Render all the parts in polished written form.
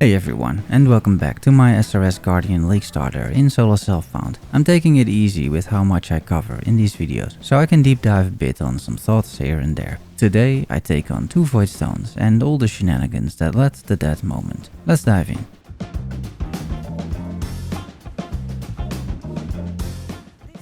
Hey everyone, and welcome back to my SRS Guardian League starter in solo self-found. I'm taking it easy with how much I cover in these videos, so I can deep dive a bit on some thoughts here and there. Today I take on 2 voidstones and all the shenanigans that led to that moment. Let's dive in.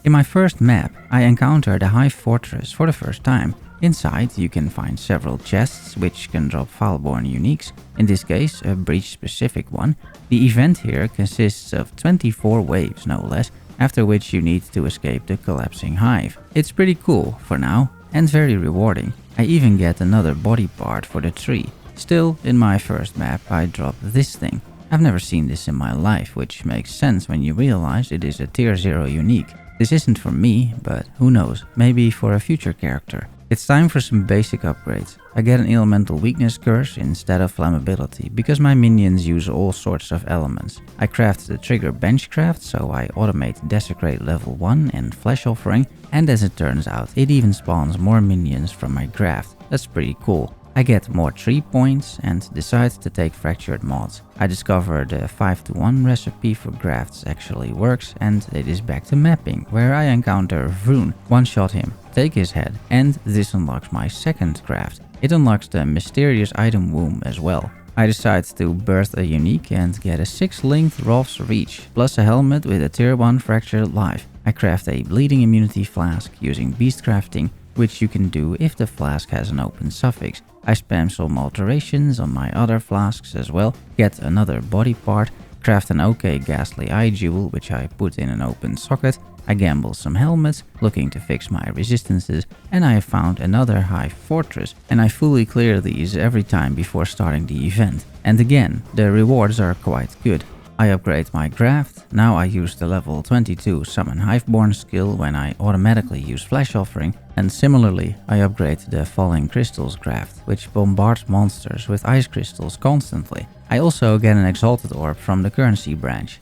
In my first map, I encountered a hive fortress for the first time. Inside you can find several chests which can drop Thyworm uniques, in this case a breach specific one. The event here consists of 24 waves no less, after which you need to escape the collapsing hive. It's pretty cool for now and very rewarding. I even get another body part for the tree. Still, in my first map I dropped this thing. I've never seen this in my life, which makes sense when you realize it is a tier 0 unique. This isn't for me, but who knows, maybe for a future character. It's time for some basic upgrades. I get an elemental weakness curse instead of flammability because my minions use all sorts of elements. I craft the trigger benchcraft, so I automate desecrate level 1 and flesh offering, and as it turns out it even spawns more minions from my graft. That's pretty cool. I get more tree points and decide to take fractured mods. I discovered the 5-to-1 recipe for grafts actually works, and it is back to mapping, where I encounter Enthroned, one-shot him, take his head, and this unlocks my second graft. It unlocks the mysterious item womb as well. I decide to birth a unique and get a 6-length Rolf's Reach, plus a helmet with a tier 1 fractured life. I craft a bleeding immunity flask using beast crafting, which you can do if the flask has an open suffix. I spam some alterations on my other flasks as well, get another body part, craft an OK ghastly eye jewel which I put in an open socket, I gamble some helmets, looking to fix my resistances, and I have found another hive fortress, and I fully clear these every time before starting the event. And again, the rewards are quite good. I upgrade my Graft. Now I use the level 22 Summon Hiveborn skill when I automatically use Flesh Offering, and similarly I upgrade the Falling Crystals Graft, which bombards monsters with ice crystals constantly. I also get an Exalted Orb from the currency branch.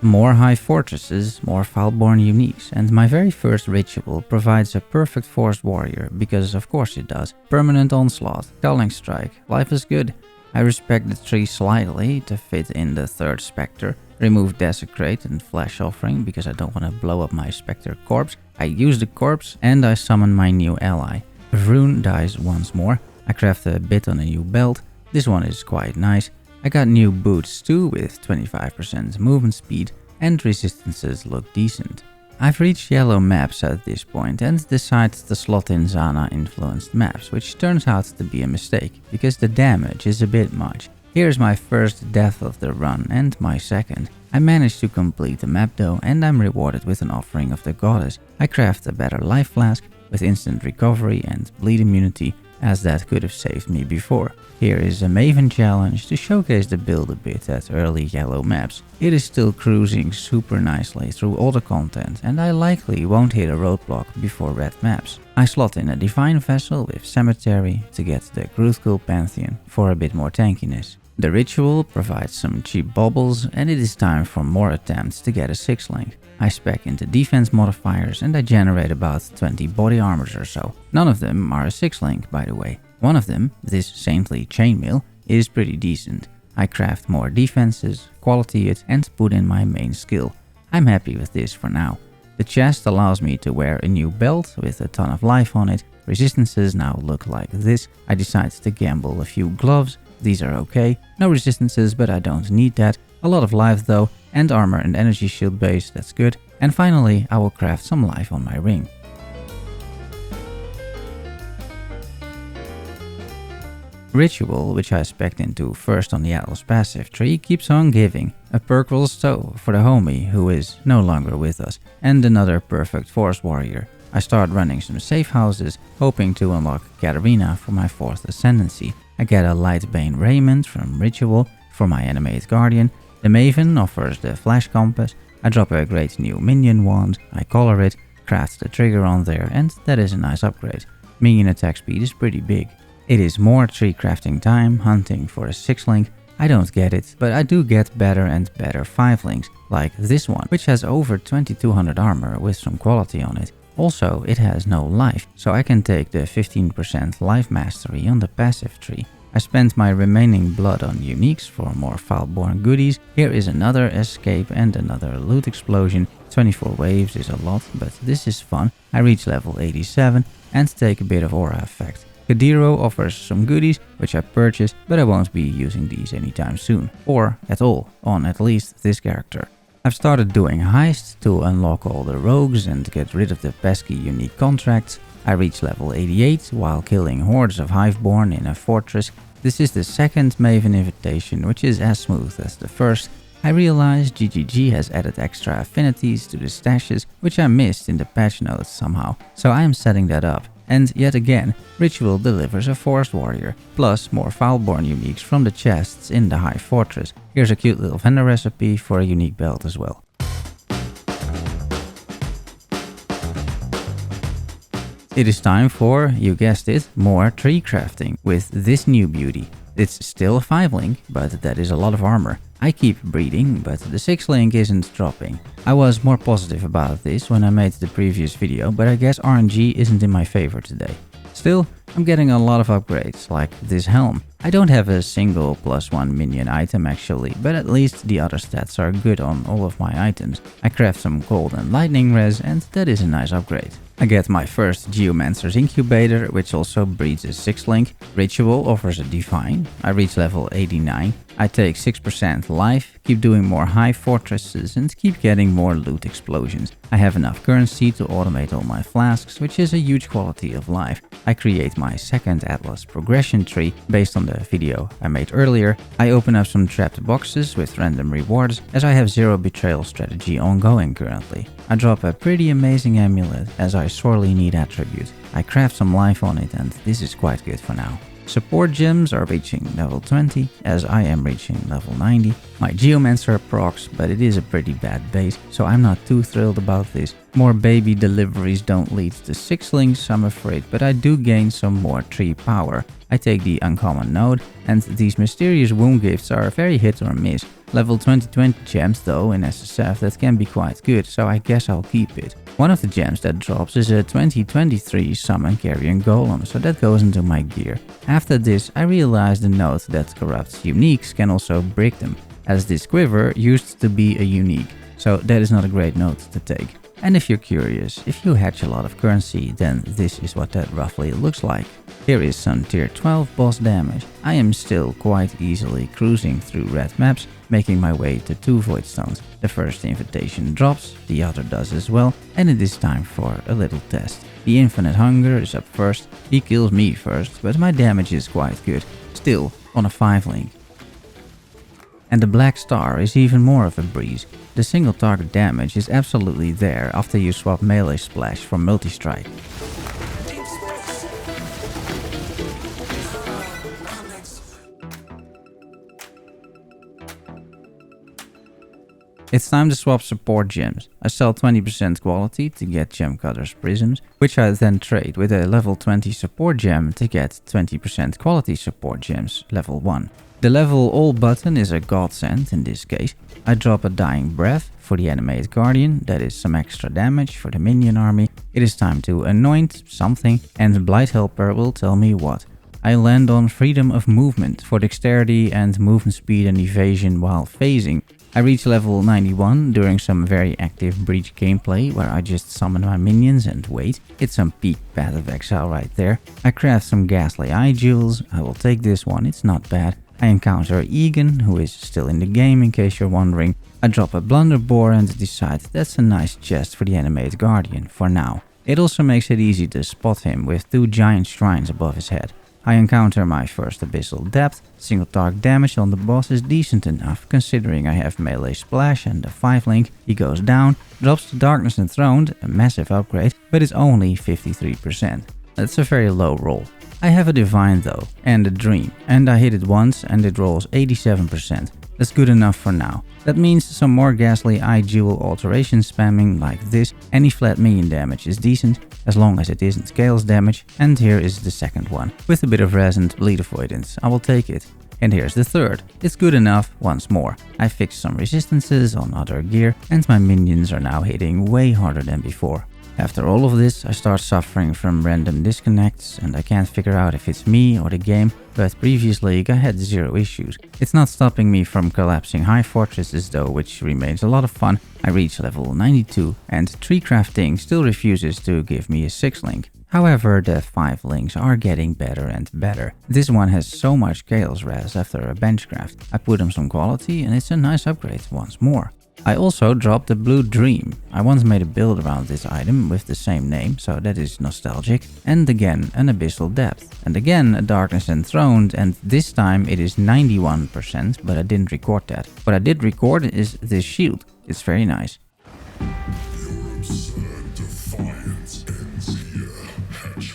More hive fortresses, more Thyworm uniques, and my very first ritual provides a perfect forced warrior, because of course it does. Permanent onslaught, culling strike, life is good. I respect the tree slightly to fit in the third spectre, remove desecrate and flesh offering because I don't want to blow up my spectre corpse. I use the corpse and I summon my new ally. Rune dies once more. I craft a bit on a new belt. This one is quite nice. I got new boots too with 25% movement speed, and resistances look decent. I've reached yellow maps at this point and decided to slot in Zana influenced maps, which turns out to be a mistake because the damage is a bit much. Here's my first death of the run and my second. I managed to complete the map though, and I'm rewarded with an offering of the goddess. I craft a better life flask with instant recovery and bleed immunity, as that could have saved me before. Here is a Maven challenge to showcase the build a bit at early yellow maps. It is still cruising super nicely through all the content, and I likely won't hit a roadblock before red maps. I slot in a Divine Vessel with Cemetery to get the Gruthkul Pantheon for a bit more tankiness. The ritual provides some cheap baubles, and it is time for more attempts to get a 6-link. I spec into defense modifiers and I generate about 20 body armors or so. None of them are a 6-link, by the way. One of them, this saintly chainmail, is pretty decent. I craft more defenses, quality it, and put in my main skill. I'm happy with this for now. The chest allows me to wear a new belt with a ton of life on it. Resistances now look like this. I decide to gamble a few gloves. These are okay. No resistances, but I don't need that. A lot of life though, and armor and energy shield base, that's good. And finally, I will craft some life on my ring. Ritual, which I spec'd into first on the Atlas passive tree, keeps on giving. A Purple Stow for the homie who is no longer with us, and another perfect force warrior. I start running some safe houses, hoping to unlock Katarina for my 4th ascendancy. I get a light bane raiment from Ritual for my animate guardian. The Maven offers the flash compass. I drop a great new minion wand, I color it, craft the trigger on there, and that is a nice upgrade. Minion attack speed is pretty big. It is more tree crafting time, hunting for a 6-link. I don't get it, but I do get better and better 5-links, like this one, which has over 2200 armor with some quality on it. Also, it has no life, so I can take the 15% life mastery on the passive tree. I spent my remaining blood on uniques for more foulborn goodies. Here is another escape and another loot explosion. 24 waves is a lot, but this is fun. I reach level 87 and take a bit of aura effect. Kadiro offers some goodies, which I purchased, but I won't be using these anytime soon, or at all, on at least this character. I've started doing heists to unlock all the rogues and get rid of the pesky unique contracts. I reach level 88 while killing hordes of Hiveborn in a fortress. This is the second Maven invitation, which is as smooth as the first. I realized GGG has added extra affinities to the stashes, which I missed in the patch notes somehow, so I am setting that up. And yet again, Ritual delivers a Forest Warrior, plus more Foulborn uniques from the chests in the High Fortress. Here's a cute little vendor recipe for a unique belt as well. It is time for, you guessed it, more tree crafting with this new beauty. It's still a 5-link, but that is a lot of armor. I keep breeding, but the 6-link isn't dropping. I was more positive about this when I made the previous video, but I guess RNG isn't in my favor today. Still, I'm getting a lot of upgrades, like this helm. I don't have a single +1 minion item actually, but at least the other stats are good on all of my items. I craft some gold and lightning res, and that is a nice upgrade. I get my first Geomancer's Incubator, which also breeds a 6-link. Ritual offers a Divine. I reach level 89. I take 6% life, keep doing more high fortresses and keep getting more loot explosions. I have enough currency to automate all my flasks, which is a huge quality of life. I create my second Atlas progression tree based on the video I made earlier. I open up some trapped boxes with random rewards, as I have zero betrayal strategy ongoing currently. I drop a pretty amazing amulet, as I sorely need attribute. I craft some life on it, and this is quite good for now. Support gems are reaching level 20, as I am reaching level 90. My Geomancer procs, but it is a pretty bad base, so I'm not too thrilled about this. More baby deliveries don't lead to 6-links, I'm afraid, but I do gain some more tree power. I take the uncommon node, and these mysterious wound gifts are very hit or miss. Level 2020 gems though in SSF, that can be quite good, so I guess I'll keep it. One of the gems that drops is a 2023 summon carrion golem, so that goes into my gear. After this, I realized the note that corrupts uniques can also break them, as this quiver used to be a unique, so that is not a great note to take. And if you're curious, if you hatch a lot of currency, then this is what that roughly looks like. Here is some tier 12 boss damage. I am still quite easily cruising through red maps, making my way to 2 voidstones. The first invitation drops, the other does as well, and it is time for a little test. The infinite hunger is up first. He kills me first, but my damage is quite good, still on a 5-link. And the black star is even more of a breeze. The single target damage is absolutely there after you swap melee splash for multi-strike. It's time to swap support gems. I sell 20% quality to get Gem Cutter's Prisms, which I then trade with a level 20 support gem to get 20% quality support gems, level 1. The level all button is a godsend in this case. I drop a Dying Breath for the SRS Guardian, that is some extra damage for the minion army. It is time to anoint something, and Blight Helper will tell me what. I land on Freedom of Movement for dexterity and movement speed and evasion while phasing. I reach level 91 during some very active breach gameplay where I just summon my minions and wait. It's some peak Path of Exile right there. I craft some Ghastly Eye Jewels. I will take this one, it's not bad. I encounter Egan, who is still in the game in case you're wondering. I drop a Blunderbore and decide that's a nice chest for the SRS Guardian for now. It also makes it easy to spot him with 2 giant shrines above his head. I encounter my first Abyssal Depth. Single target damage on the boss is decent enough, considering I have melee splash and a 5-link. He goes down, drops to Darkness Enthroned, a massive upgrade, but it's only 53%. That's a very low roll. I have a Divine though, and a Dream, and I hit it once and it rolls 87%. That's good enough for now. That means some more Ghastly Eye Jewel alteration spamming like this. Any flat minion damage is decent, as long as it isn't Scales damage. And here is the second one, with a bit of res and bleed avoidance. I will take it. And here's the third. It's good enough once more. I fixed some resistances on other gear, and my minions are now hitting way harder than before. After all of this, I start suffering from random disconnects and I can't figure out if it's me or the game, but previous league I had zero issues. It's not stopping me from collapsing high fortresses though, which remains a lot of fun. I reach level 92 and tree crafting still refuses to give me a 6 link. However, the 5 links are getting better and better. This one has so much chaos res after a bench craft. I put on some quality and it's a nice upgrade once more. I also dropped the Blue Dream. I once made a build around this item with the same name, so that is nostalgic. And again, an Abyssal Depth. And again, a Darkness Enthroned, and this time it is 91%, but I didn't record that. What I did record is this shield. It's very nice.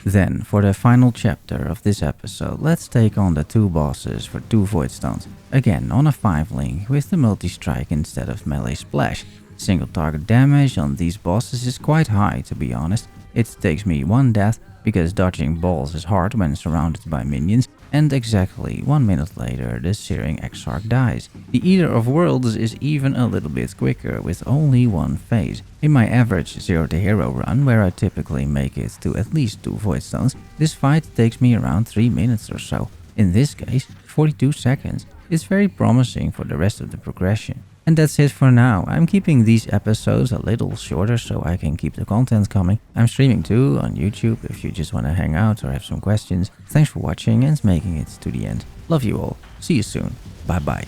Then, for the final chapter of this episode, let's take on the 2 bosses for 2 voidstones. Again, on a 5 link with the multi-strike instead of melee splash. Single target damage on these bosses is quite high, to be honest. It takes me 1 death because dodging balls is hard when surrounded by minions, and exactly 1 minute later the Searing Exarch dies. The Eater of Worlds is even a little bit quicker with only 1 phase. In my average 0 to hero run, where I typically make it to at least 2 voidstones, this fight takes me around 3 minutes or so. In this case, 42 seconds. It's very promising for the rest of the progression. And that's it for now. I'm keeping these episodes a little shorter so I can keep the content coming. I'm streaming too on YouTube if you just want to hang out or have some questions. Thanks for watching and making it to the end. Love you all. See you soon. Bye bye.